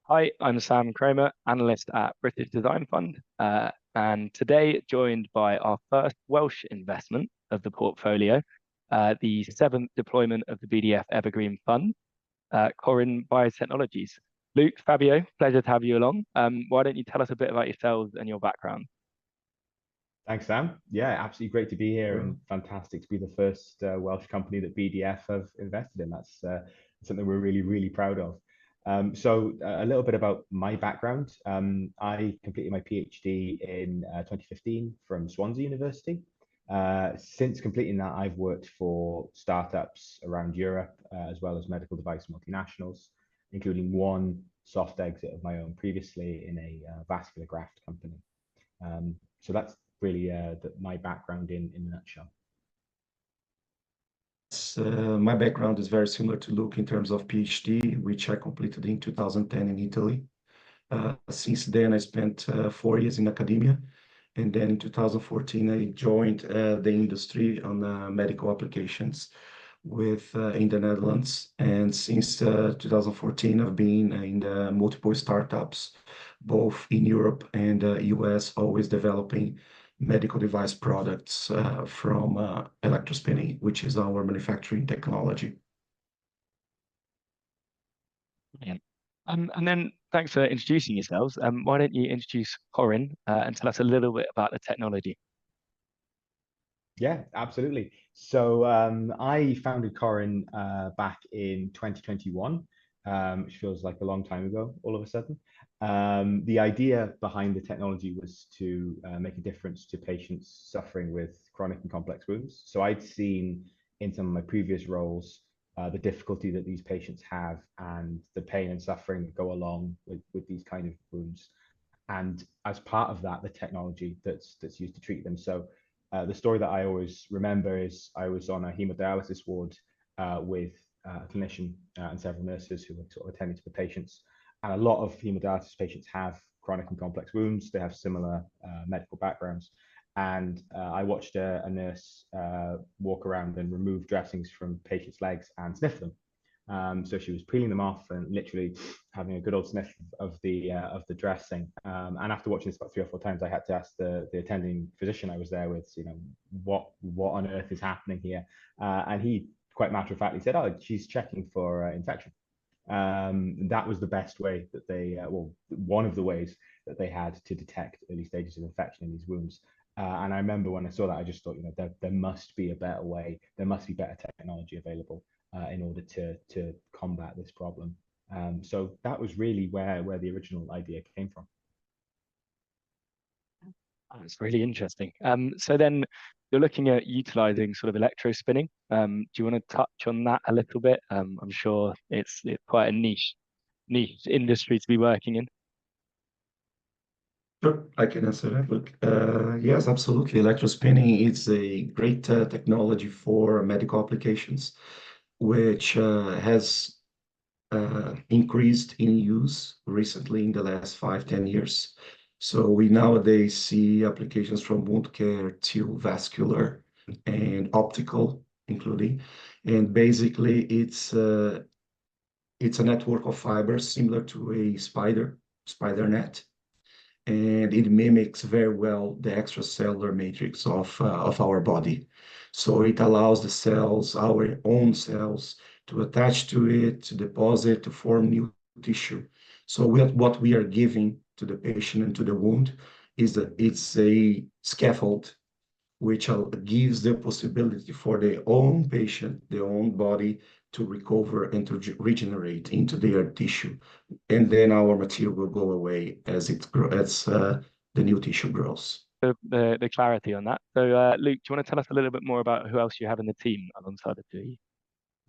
Hi, I'm Sam Kramer, analyst at British Design Fund, and today joined by our first Welsh investment of the portfolio, the seventh deployment of the BDF Evergreen Fund, Corryn Biotechnologies. Luke, Fabio, pleasure to have you along. Why don't you tell us a bit about yourselves and your background? Thanks, Sam. Yeah, absolutely great to be here and fantastic to be the first Welsh company that BDF have invested in. That's something we're really, really proud of. A little bit about my background. I completed my PhD in 2015 from Swansea University. Since completing that, I've worked for startups around Europe, as well as medical device multinationals, including one soft exit of my own previously in a vascular graft company. So that's really my background in a nutshell. My background is very similar to Luke in terms of PhD, which I completed in 2010 in Italy. Since then, I spent 4 years in academia. And then in 2014, I joined the industry on medical applications in the Netherlands. And since 2014, I've been in the multiple startups, both in Europe and US, always developing medical device products from electrospinning, which is our manufacturing technology. Brilliant. And then thanks for introducing yourselves. Why don't you introduce Corryn and tell us a little bit about the technology? Yeah, absolutely. So I founded Corryn back in 2021, which feels like a long time ago all of a sudden. The idea behind the technology was to make a difference to patients suffering with chronic and complex wounds. So I'd seen in some of my previous roles the difficulty that these patients have and the pain and suffering that go along with these kind of wounds. And as part of that, the technology that's used to treat them. So the story that I always remember is I was on a hemodialysis ward with a clinician and several nurses who were sort of attending to the patients. And a lot of hemodialysis patients have chronic and complex wounds. They have similar medical backgrounds. And I watched a nurse walk around and remove dressings from patients' legs and sniff them. So she was peeling them off and literally having a good old sniff of the dressing. And after watching this about 3 or 4 times, I had to ask the attending physician I was there with, what on earth is happening here? And he quite matter of factly said, "Oh, she's checking for infection." That was the best way that they, well, one of the ways that they had to detect early stages of infection in these wounds. And I remember when I saw that, I just thought, there must be a better way. There must be better technology available in order to combat this problem. So that was really where the original idea came from. That's really interesting. So then you're looking at utilizing sort of electrospinning. Do you want to touch on that a little bit? I'm sure it's quite a niche industry to be working in. Sure, I can answer that. Look, yes, absolutely. Electrospinning is a great technology for medical applications, which has increased in use recently in the last 5, 10 years. So we nowadays see applications from wound care to vascular and optical, including. And basically, it's a network of fibers similar to a spider net, and it mimics very well the extracellular matrix of our body. So it allows the cells, our own cells, to attach to it, to deposit, to form new tissue. So what we are giving to the patient and to the wound is that it's a scaffold which gives the possibility for the own patient, their own body, to recover and to regenerate into their tissue. And then our material will go away as the new tissue grows. The clarity on that. So Luke, do you want to tell us a little bit more about who else you have in the team alongside the two of you?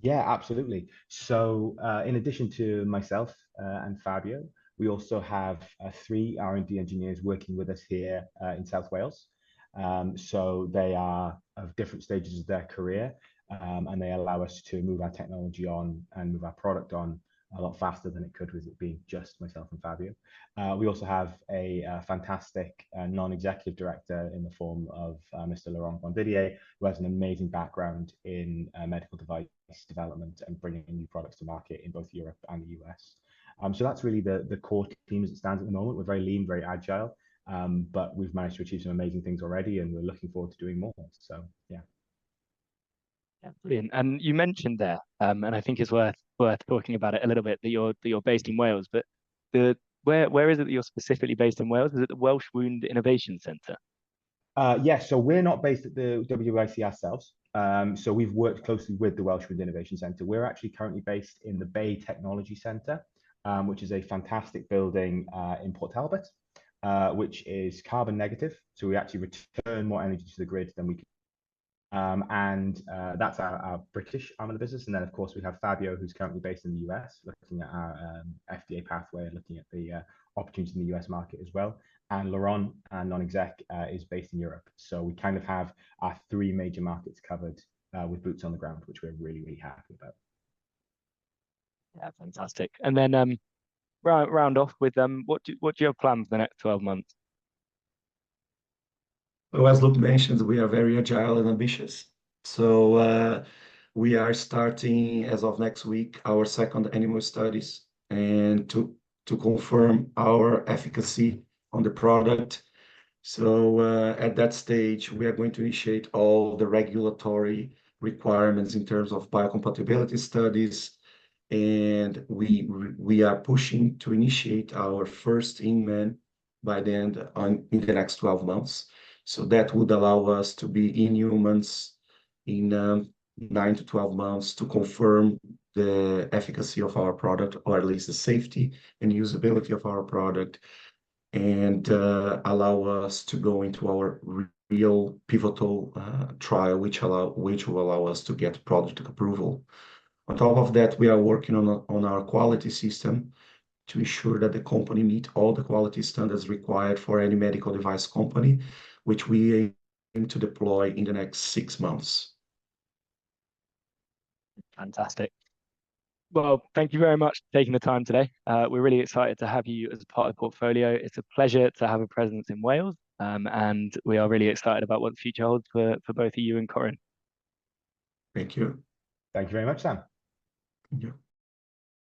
Yeah, absolutely. So in addition to myself and Fabio, we also have 3 R&D engineers working with us here in South Wales. So they are of different stages of their career, and they allow us to move our technology on and move our product on a lot faster than it could with it being just myself and Fabio. We also have a fantastic non-executive director in the form of Mr. Laurent Bondidier, who has an amazing background in medical device development and bringing new products to market in both Europe and the US. So that's really the core team as it stands at the moment. We're very lean, very agile, but we've managed to achieve some amazing things already, and we're looking forward to doing more. So yeah. Yeah, brilliant. And you mentioned there, and I think it's worth talking about it a little bit, that you're based in Wales, but the where is it that you're specifically based in Wales? Is it the Welsh Wound Innovation Centre? Yes, so we're not based at the WIC ourselves. So we've worked closely with the Welsh Wound Innovation Centre. We're actually currently based in the Biotechnologies Centre, which is a fantastic building in Port Talbot, which is carbon negative. So we actually return more energy to the grid than we can. And that's our British arm of the business. And then, of course, we have Fabio, who's currently based in the US, looking at our FDA pathway and looking at the opportunities in the US market as well. And Laurent, our non-exec, is based in Europe. So we kind of have our three major markets covered with boots on the ground, which we're really, really happy about. Yeah, fantastic. And then round off with what do you have planned for the next 12 months? Well, as Luke mentioned, we are very agile and ambitious. So we are starting as of next week our second animal studies and to confirm our efficacy on the product. So at that stage, we are going to initiate all the regulatory requirements in terms of biocompatibility studies, and we are pushing to initiate our first in-man by the end in the next 12 months. So that would allow us to be in humans in 9 to 12 months to confirm the efficacy of our product, or at least the safety and usability of our product, and allow us to go into our real pivotal trial, which will allow us to get product approval. On top of that, we are working on our quality system to ensure that the company meet all the quality standards required for any medical device company, which we aim to deploy in the next 6 months. Fantastic. Well, thank you very much for taking the time today. We're really excited to have you as a part of the portfolio. It's a pleasure to have a presence in Wales, and we are really excited about what the future holds for both of you and Corryn. Thank you. Thank you very much, Sam. Thank you.